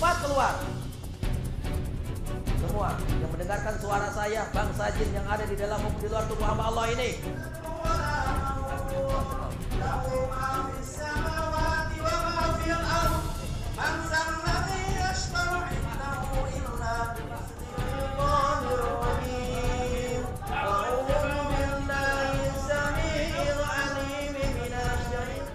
cepat keluar. Semua yang mendengarkan suara saya, bangsa jin yang ada di dalam maupun di luar tubuh hamba Allah ini.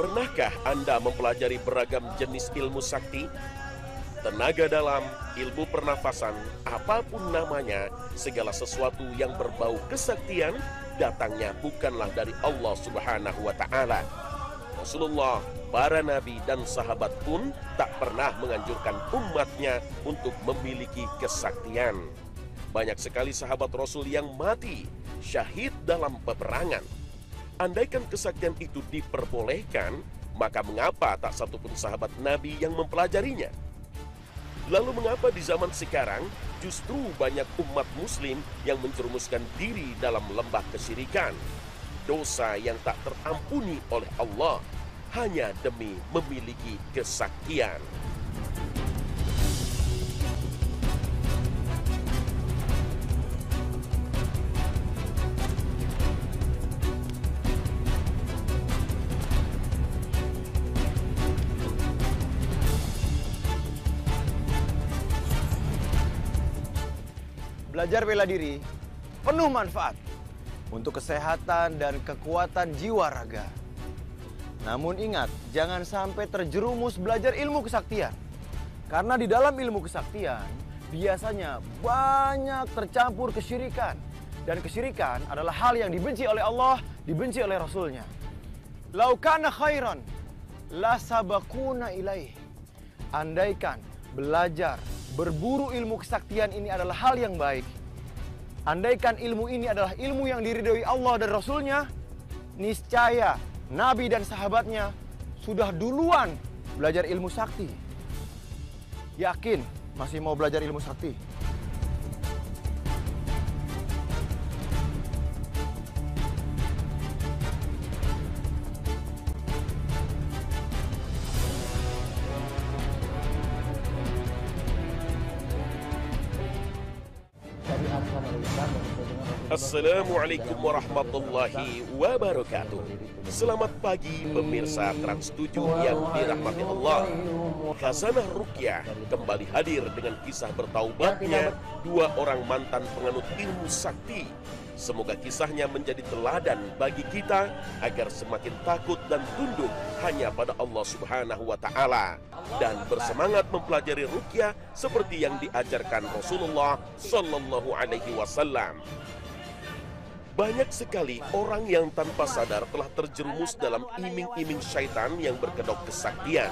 Pernahkah Anda mempelajari beragam jenis ilmu sakti? Tenaga dalam, ilmu pernafasan, apapun namanya, segala sesuatu yang berbau kesaktian, datangnya bukanlah dari Allah Subhanahu wa Ta'ala. Rasulullah, para nabi dan sahabat pun tak pernah menganjurkan umatnya untuk memiliki kesaktian. Banyak sekali sahabat Rasul yang mati, syahid dalam peperangan. Andaikan kesaktian itu diperbolehkan, maka mengapa tak satupun sahabat Nabi yang mempelajarinya? Lalu mengapa di zaman sekarang justru banyak umat muslim yang menjerumuskan diri dalam lembah kesyirikan? Dosa yang tak terampuni oleh Allah hanya demi memiliki kesaktian. Belajar bela diri penuh manfaat untuk kesehatan dan kekuatan jiwa raga. Namun ingat, jangan sampai terjerumus belajar ilmu kesaktian. Karena di dalam ilmu kesaktian biasanya banyak tercampur kesyirikan. Dan kesyirikan adalah hal yang dibenci oleh Allah, dibenci oleh Rasulnya. Lau kana khairan la sabakuna ilaih. Andaikan belajar berburu ilmu kesaktian ini adalah hal yang baik, andaikan ilmu ini adalah ilmu yang diridhoi Allah dan Rasulnya, niscaya Nabi dan sahabatnya sudah duluan belajar ilmu sakti. Yakin masih mau belajar ilmu sakti? Assalamualaikum warahmatullahi wabarakatuh. Selamat pagi pemirsa Trans 7 yang dirahmati Allah. Khazanah Ruqyah kembali hadir dengan kisah bertaubatnya dua orang mantan penganut ilmu sakti. Semoga kisahnya menjadi teladan bagi kita agar semakin takut dan tunduk hanya pada Allah Subhanahu wa Ta'ala dan bersemangat mempelajari ruqyah seperti yang diajarkan Rasulullah Sallallahu Alaihi Wasallam. Banyak sekali orang yang tanpa sadar telah terjerumus dalam iming-iming syaitan yang berkedok kesaktian.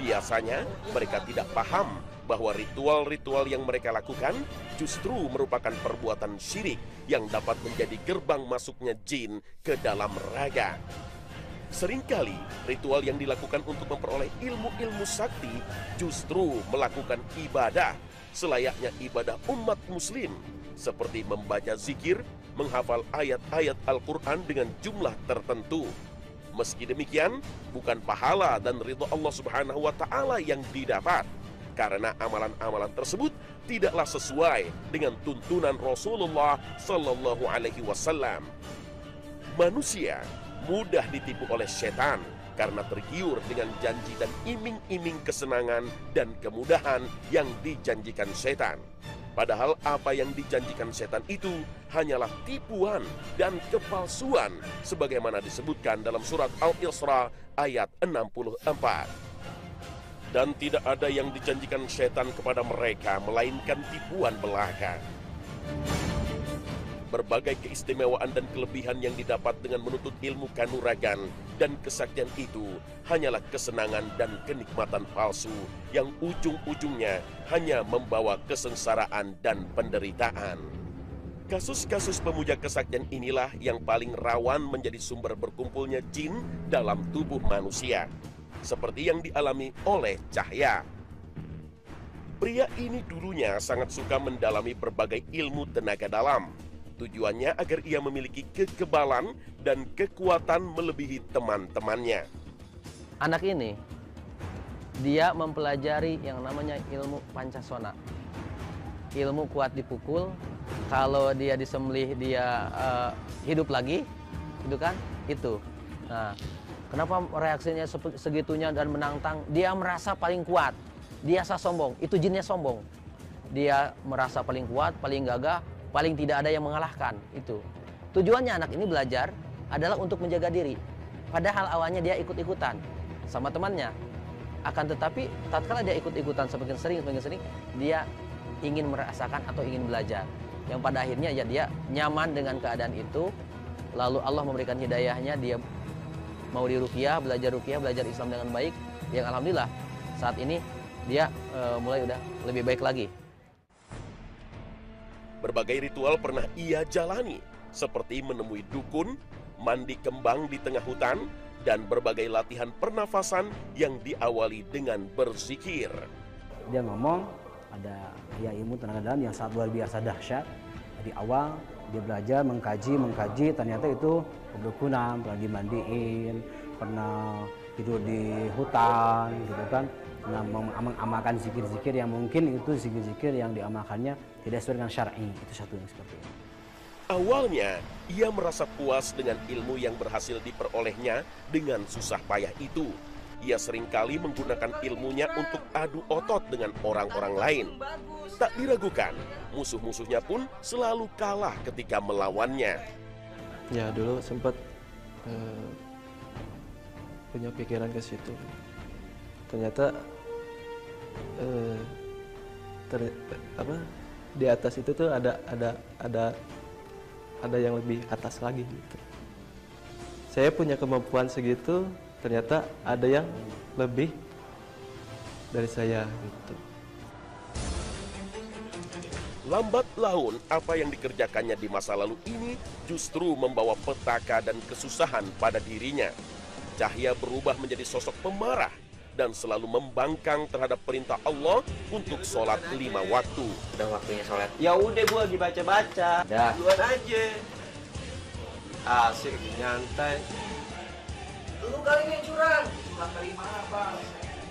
Biasanya mereka tidak paham bahwa ritual-ritual yang mereka lakukan justru merupakan perbuatan syirik yang dapat menjadi gerbang masuknya jin ke dalam raga. Seringkali ritual yang dilakukan untuk memperoleh ilmu-ilmu sakti justru melakukan ibadah selayaknya ibadah umat muslim, seperti membaca zikir, menghafal ayat-ayat Al-Quran dengan jumlah tertentu. Meski demikian, bukan pahala dan ridho Allah Subhanahu wa Ta'ala yang didapat, karena amalan-amalan tersebut tidaklah sesuai dengan tuntunan Rasulullah Sallallahu Alaihi Wasallam. Manusia mudah ditipu oleh setan karena tergiur dengan janji dan iming-iming kesenangan dan kemudahan yang dijanjikan setan. Padahal apa yang dijanjikan setan itu hanyalah tipuan dan kepalsuan sebagaimana disebutkan dalam surat Al-Isra ayat 64. Dan tidak ada yang dijanjikan setan kepada mereka melainkan tipuan belaka. Berbagai keistimewaan dan kelebihan yang didapat dengan menuntut ilmu kanuragan dan kesaktian itu hanyalah kesenangan dan kenikmatan palsu yang ujung-ujungnya hanya membawa kesengsaraan dan penderitaan. Kasus-kasus pemuja kesaktian inilah yang paling rawan menjadi sumber berkumpulnya jin dalam tubuh manusia, seperti yang dialami oleh Cahya. Pria ini dulunya sangat suka mendalami berbagai ilmu tenaga dalam. Tujuannya agar ia memiliki kekebalan dan kekuatan melebihi teman-temannya. Anak ini dia mempelajari yang namanya ilmu pancasona. Ilmu kuat dipukul, kalau dia disembelih dia hidup lagi, itu kan itu. Nah, kenapa reaksinya segitunya dan menantang? Dia merasa paling kuat, dia sombong, itu jinnya sombong. Dia merasa paling kuat, paling gagah, paling tidak ada yang mengalahkan itu. Tujuannya anak ini belajar adalah untuk menjaga diri. Padahal awalnya dia ikut-ikutan sama temannya. Akan tetapi tatkala dia ikut-ikutan semakin sering, dia ingin merasakan atau ingin belajar. Yang pada akhirnya ya dia nyaman dengan keadaan itu. Lalu Allah memberikan hidayahnya, dia mau diruqyah, belajar Islam dengan baik. Yang alhamdulillah saat ini dia mulai udah lebih baik lagi. Berbagai ritual pernah ia jalani, seperti menemui dukun, mandi kembang di tengah hutan, dan berbagai latihan pernafasan yang diawali dengan berzikir. Dia ngomong, ada ya ilmu tenaga dalam yang sangat luar biasa dahsyat. Di awal dia belajar, mengkaji, ternyata itu perdukunan, pernah dimandiin, pernah tidur di hutan, gitu kan. Nah, mengamalkan zikir-zikir yang mungkin itu zikir-zikir yang diamalkannya tidak sesuai dengan syar'i. Itu satu yang seperti itu. Awalnya, ia merasa puas dengan ilmu yang berhasil diperolehnya dengan susah payah itu. Ia seringkali menggunakan ilmunya untuk adu otot dengan orang-orang lain. Tak diragukan, musuh-musuhnya pun selalu kalah ketika melawannya. Ya, dulu sempat punya pikiran ke situ. Ternyata di atas itu tuh ada yang lebih atas lagi gitu. Saya punya kemampuan segitu, ternyata ada yang lebih dari saya gitu. Lambat laun, apa yang dikerjakannya di masa lalu ini justru membawa petaka dan kesusahan pada dirinya. Cahya berubah menjadi sosok pemarah dan selalu membangkang terhadap perintah Allah untuk sholat 5 waktu. Udah waktunya sholat. Ya udah, gua lagi baca-baca. Duluan aja. Asik, nyantai. Lu kali ini curang. Curang dari mana, Bang?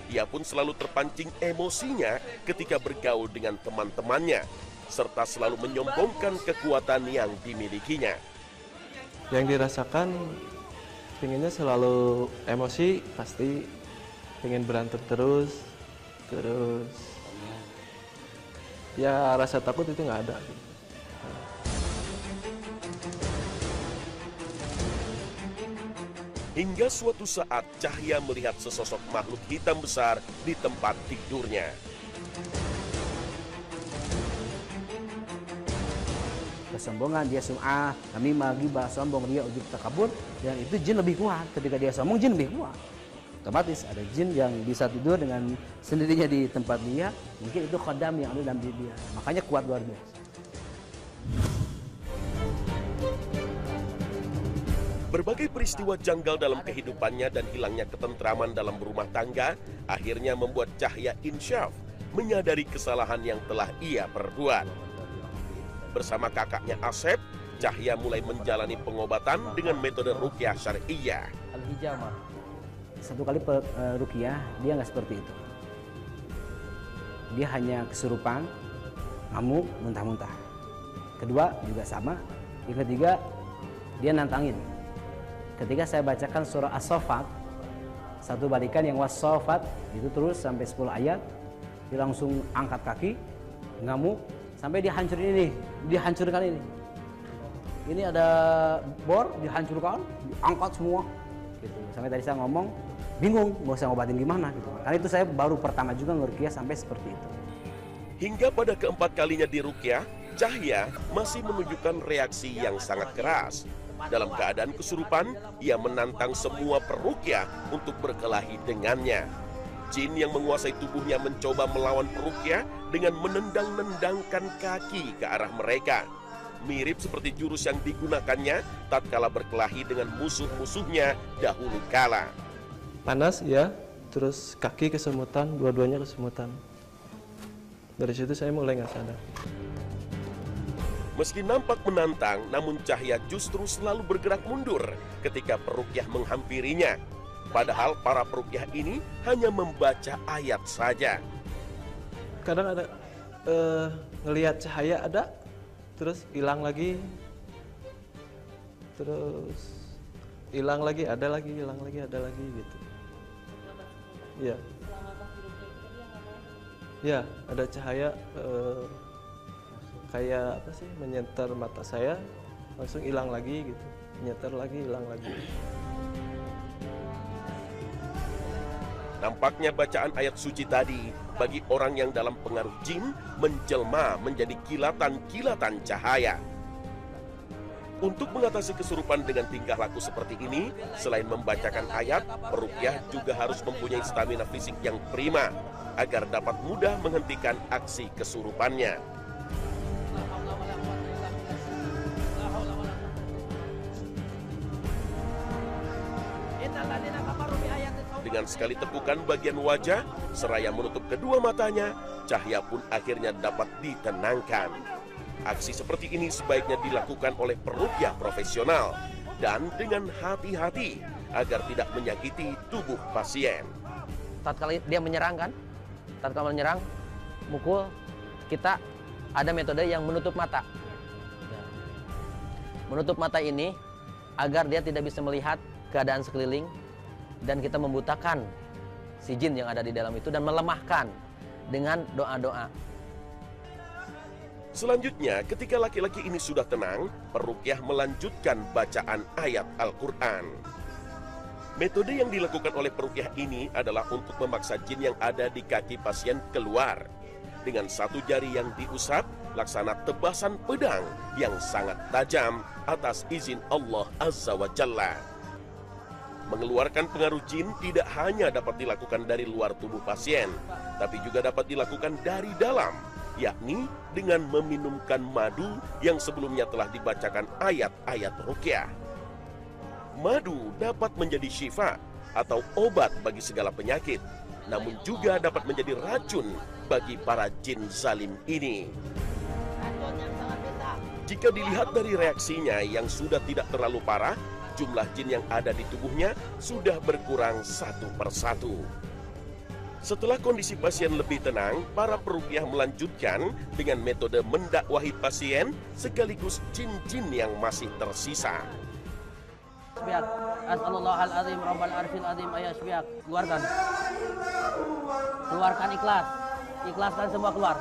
Ia pun selalu terpancing emosinya ketika bergaul dengan teman-temannya, serta selalu menyombongkan kekuatan yang dimilikinya. Yang dirasakan, pinginnya selalu emosi, pasti pengen berantem terus ya rasa takut itu nggak ada. Hingga suatu saat Cahya melihat sesosok makhluk hitam besar di tempat tidurnya. Kesombongan, dia sum'ah, namimah, ghibah, sombong, riya, ujub, takabur, dan itu jin lebih kuat. Ketika dia sombong, jin lebih kuat. Otomatis ada jin yang bisa tidur dengan sendirinya di tempat dia, mungkin itu khodam yang ada dalam diri dia. Makanya kuat luar biasa. Berbagai peristiwa janggal dalam kehidupannya dan hilangnya ketentraman dalam berumah tangga akhirnya membuat Cahya insyaf menyadari kesalahan yang telah ia perbuat. Bersama kakaknya Asep, Cahya mulai menjalani pengobatan dengan metode ruqyah syar'iyyah. Al-hijamah. Satu kali ruqyah, dia nggak seperti itu. Dia hanya kesurupan, ngamuk, muntah-muntah. Kedua juga sama. Yang ketiga, dia nantangin. Ketika saya bacakan surah As-Saffat, satu balikan yang was-saffat, itu terus sampai 10 ayat, dia langsung angkat kaki, ngamuk, sampai dia hancurin ini, dihancurkan ini. Ini ada bor, dihancurkan, diangkat semua. Gitu. Sampai tadi saya ngomong, bingung mau saya ngobatin gimana gitu. Karena itu saya baru pertama juga ngeruqyah sampai seperti itu. Hingga pada keempat kalinya diruqyah, Cahya masih menunjukkan reaksi yang sangat keras. Dalam keadaan kesurupan, ia menantang semua peruqyah untuk berkelahi dengannya. Jin yang menguasai tubuhnya mencoba melawan peruqyah dengan menendang-nendangkan kaki ke arah mereka. Mirip seperti jurus yang digunakannya tatkala berkelahi dengan musuh-musuhnya dahulu kala. Panas ya, terus kaki kesemutan, dua-duanya kesemutan. Dari situ saya mulai nggak sadar. Meski nampak menantang, namun Cahya justru selalu bergerak mundur ketika peruqyah menghampirinya. Padahal para peruqyah ini hanya membaca ayat saja. Kadang ada ngelihat cahaya ada, terus hilang lagi, terus hilang lagi, ada lagi, hilang lagi, ada lagi gitu. Iya. Ya, ada cahaya kayak apa sih, menyentar mata saya, langsung hilang lagi gitu. Menyentar lagi, hilang lagi. Nampaknya bacaan ayat suci tadi bagi orang yang dalam pengaruh jin menjelma menjadi kilatan-kilatan cahaya. Untuk mengatasi kesurupan dengan tingkah laku seperti ini, selain membacakan ayat, peruqyah juga harus mempunyai stamina fisik yang prima agar dapat mudah menghentikan aksi kesurupannya. Dengan sekali tepukan bagian wajah, seraya menutup kedua matanya, cahaya pun akhirnya dapat ditenangkan. Aksi seperti ini sebaiknya dilakukan oleh peruqyah profesional dan dengan hati-hati agar tidak menyakiti tubuh pasien. Tatkala dia menyerang kan, tatkala menyerang, mukul, kita ada metode yang menutup mata. Menutup mata ini agar dia tidak bisa melihat keadaan sekeliling dan kita membutakan si jin yang ada di dalam itu dan melemahkan dengan doa-doa. Selanjutnya, ketika laki-laki ini sudah tenang, peruqyah melanjutkan bacaan ayat Al-Quran. Metode yang dilakukan oleh peruqyah ini adalah untuk memaksa jin yang ada di kaki pasien keluar. Dengan satu jari yang diusap, laksana tebasan pedang yang sangat tajam atas izin Allah Azza wa Jalla. Mengeluarkan pengaruh jin tidak hanya dapat dilakukan dari luar tubuh pasien, tapi juga dapat dilakukan dari dalam, yakni dengan meminumkan madu yang sebelumnya telah dibacakan ayat-ayat ruqyah. Madu dapat menjadi syifa atau obat bagi segala penyakit, namun juga dapat menjadi racun bagi para jin zalim ini. Jika dilihat dari reaksinya yang sudah tidak terlalu parah, jumlah jin yang ada di tubuhnya sudah berkurang satu persatu. Setelah kondisi pasien lebih tenang, para peruqyah melanjutkan dengan metode mendakwahi pasien sekaligus jin-jin yang masih tersisa. Yashbiak, as'alallahal azim rabbal arfil azim ayashbiak. Keluarkan. Keluarkan ikhlas. Ikhlaskan semua keluar.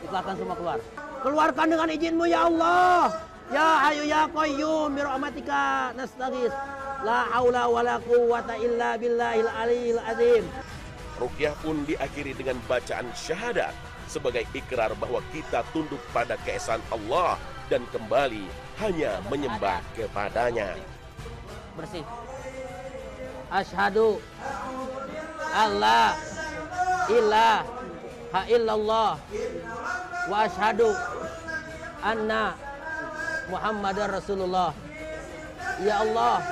Ikhlaskan semua keluar. Keluarkan dengan izin-Mu ya Allah. Ya Hayyu ya Qayyum bi rahmatika nastaghits. La haula wala quwwata illa billahil aliyil azim. Ruqyah pun diakhiri dengan bacaan syahadat sebagai ikrar bahwa kita tunduk pada keesaan Allah dan kembali hanya menyembah kepadanya. Bersih. Asyhadu alla ilaha illallah wa asyhadu anna Muhammadar Rasulullah. Ya Allah,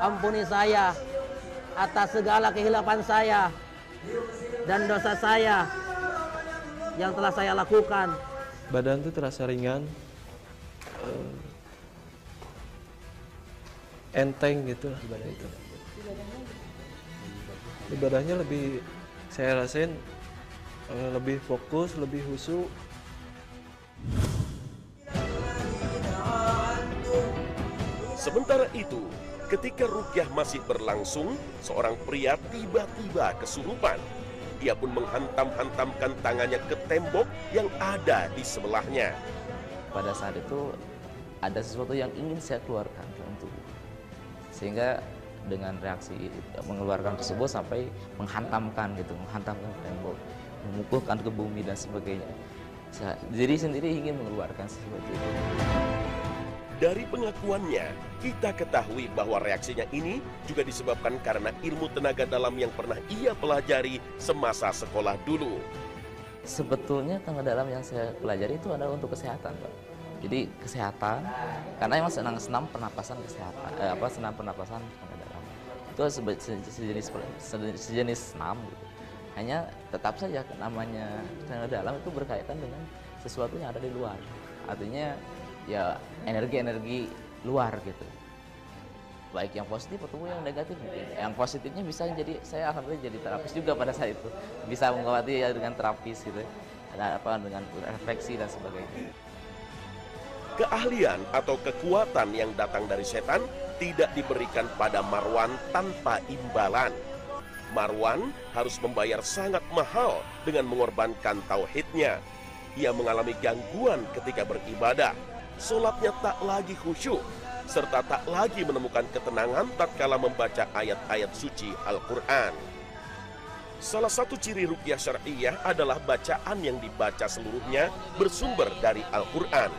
ampuni saya atas segala kehilapan saya dan dosa saya yang telah saya lakukan. Badan tuh terasa ringan, enteng gitu lah badan itu. Ibadahnya lebih, saya rasain lebih fokus, lebih khusyuk. Sementara itu, ketika ruqyah masih berlangsung, seorang pria tiba-tiba kesurupan. Ia pun menghantam-hantamkan tangannya ke tembok yang ada di sebelahnya. Pada saat itu ada sesuatu yang ingin saya keluarkan dalam tubuh, sehingga dengan reaksi mengeluarkan tersebut sampai menghantamkan ke tembok, memukulkan ke bumi dan sebagainya. Diri sendiri ingin mengeluarkan sesuatu itu. Dari pengakuannya, kita ketahui bahwa reaksinya ini juga disebabkan karena ilmu tenaga dalam yang pernah ia pelajari semasa sekolah dulu. Sebetulnya tenaga dalam yang saya pelajari itu adalah untuk kesehatan, Pak. Jadi kesehatan, karena emang senam pernapasan kesehatan, senam pernapasan tenaga dalam. Itu sejenis senam gitu. Hanya tetap saja namanya tenaga dalam itu berkaitan dengan sesuatu yang ada di luar. Artinya ya energi-energi luar gitu. baik yang positif ataupun yang negatif. Yang positifnya bisa jadi, saya alhamdulillah jadi terapis juga pada saat itu, bisa mengobati ya dengan terapis gitu, ada apa dengan refleksi dan sebagainya. Keahlian atau kekuatan yang datang dari setan tidak diberikan pada Marwan tanpa imbalan. Marwan harus membayar sangat mahal dengan mengorbankan tauhidnya. Ia mengalami gangguan ketika beribadah. Sholatnya tak lagi khusyuk, serta tak lagi menemukan ketenangan tatkala membaca ayat-ayat suci Al-Quran. Salah satu ciri ruqyah syar'iyah adalah bacaan yang dibaca seluruhnya bersumber dari Al-Quran.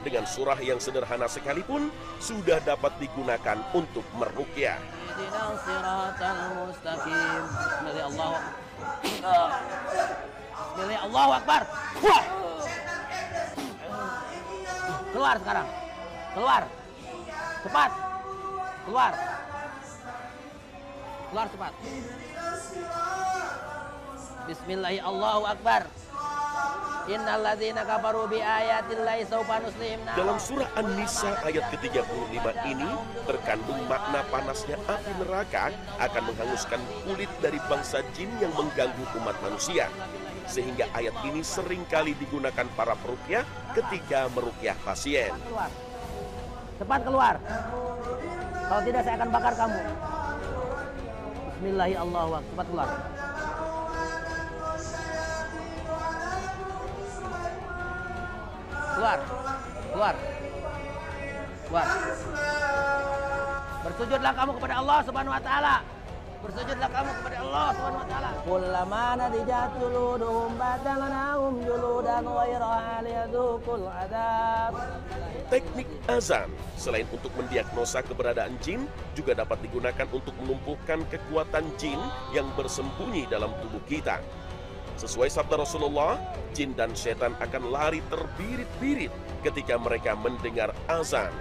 Dengan surah yang sederhana sekalipun sudah dapat digunakan untuk meruqyah. Allahu Akbar. Keluar sekarang. Keluar. Cepat. Keluar. Keluar cepat. Bismillahirrahmanirrahim. Allahu Akbar. Innalladzina kafaru bi ayatillahi sawfa nuslihim. Dalam surah An-Nisa ayat ke-35 ini terkandung makna panasnya api neraka akan menghanguskan kulit dari bangsa jin yang mengganggu umat manusia. Sehingga ayat ini seringkali digunakan para peruqyah ketika meruqyah pasien. Keluar. Cepat keluar. Kalau tidak saya akan bakar kamu. Bismillahirrahmanirrahim. Cepat keluar. Keluar. Keluar. Keluar. Bersujudlah kamu kepada Allah Subhanahu wa taala. Bersujudlah kamu kepada Allah Subhanahu wa taala. Kullama nadijat juluduhum badalnahum juludan ghairaha liyadzuqul adzab. Teknik azan selain untuk mendiagnosa keberadaan jin juga dapat digunakan untuk melumpuhkan kekuatan jin yang bersembunyi dalam tubuh kita. Sesuai sabda Rasulullah, jin dan setan akan lari terbirit-birit ketika mereka mendengar azan.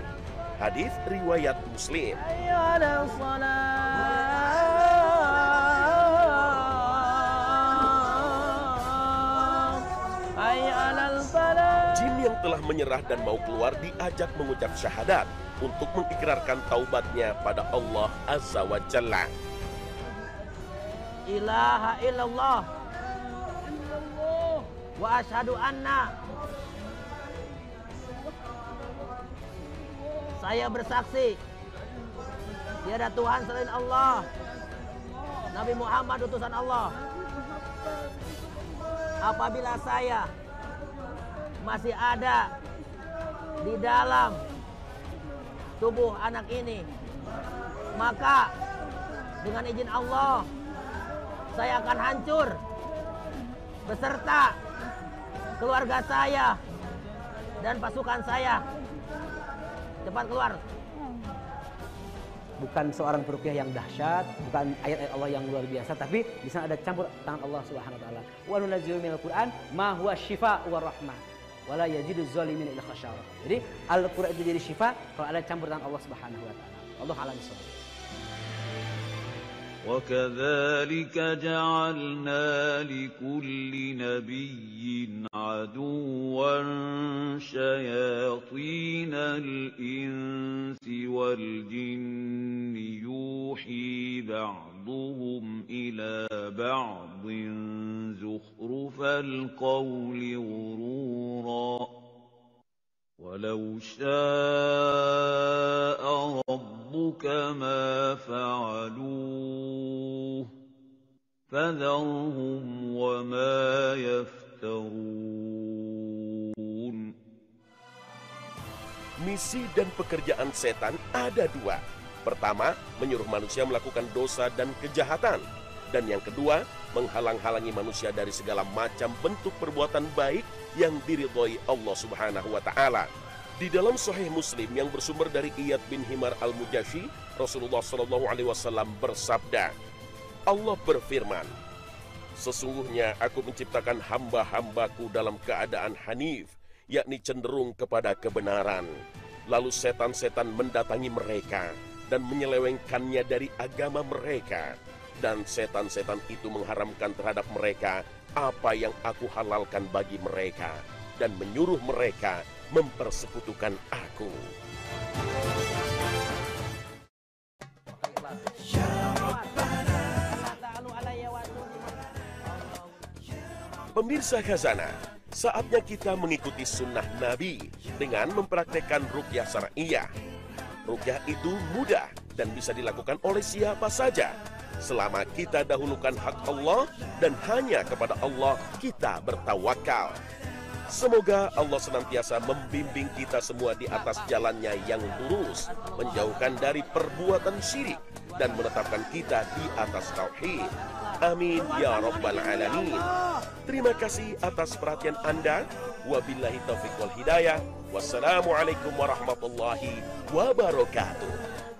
Hadis riwayat Muslim. Jin yang telah menyerah dan mau keluar diajak mengucap syahadat untuk mengikrarkan taubatnya pada Allah Azza wa Jalla. Ilaha illallah wa asyhadu anna, saya bersaksi tiada Tuhan selain Allah, Nabi Muhammad utusan Allah. Apabila saya masih ada di dalam tubuh anak ini, maka dengan izin Allah saya akan hancur beserta keluarga saya dan pasukan saya. Cepat keluar. Bukan seorang peruqyah yang dahsyat, bukan ayat-ayat Allah yang luar biasa, tapi di sana ada campur tangan Allah Subhanahu wa taala. Wa nunazzilu minal Qur'an ma huwa syifaa wa rahmah wa la yazidu dzalimin illa khasara. Jadi Al-Qur'an itu jadi syifa kalau ada campur tangan Allah Subhanahu wa taala. Allah a'lam bishawab. وكذلك جعلنا لكل نبي عدوا شياطين الإنس والجن يوحي بعضهم إلى بعض زخرف القول غرورا ولو شاء ربك ما فعلوه فذرهم وما يفترون. Misi dan pekerjaan setan ada dua. Pertama, menyuruh manusia melakukan dosa dan kejahatan. Dan yang kedua, menghalang-halangi manusia dari segala macam bentuk perbuatan baik yang diridhoi Allah Subhanahu wa taala. Di dalam Sahih Muslim yang bersumber dari Iyad bin Himar al-Mujashi, Rasulullah SAW bersabda, Allah berfirman, sesungguhnya aku menciptakan hamba-hambaku dalam keadaan hanif, yakni cenderung kepada kebenaran. Lalu setan-setan mendatangi mereka dan menyelewengkannya dari agama mereka. Dan setan-setan itu mengharamkan terhadap mereka apa yang aku halalkan bagi mereka dan menyuruh mereka mempersekutukan aku. Pemirsa Khazanah, saatnya kita mengikuti sunnah Nabi dengan mempraktekkan ruqyah syar'iyyah. Ruqyah itu mudah dan bisa dilakukan oleh siapa saja, selama kita dahulukan hak Allah dan hanya kepada Allah kita bertawakal. Semoga Allah senantiasa membimbing kita semua di atas jalannya yang lurus, menjauhkan dari perbuatan syirik, dan menetapkan kita di atas tauhid. Amin ya rabbal alamin. Terima kasih atas perhatian Anda. Wabillahi taufiq wal hidayah. Wassalamualaikum warahmatullahi wabarakatuh.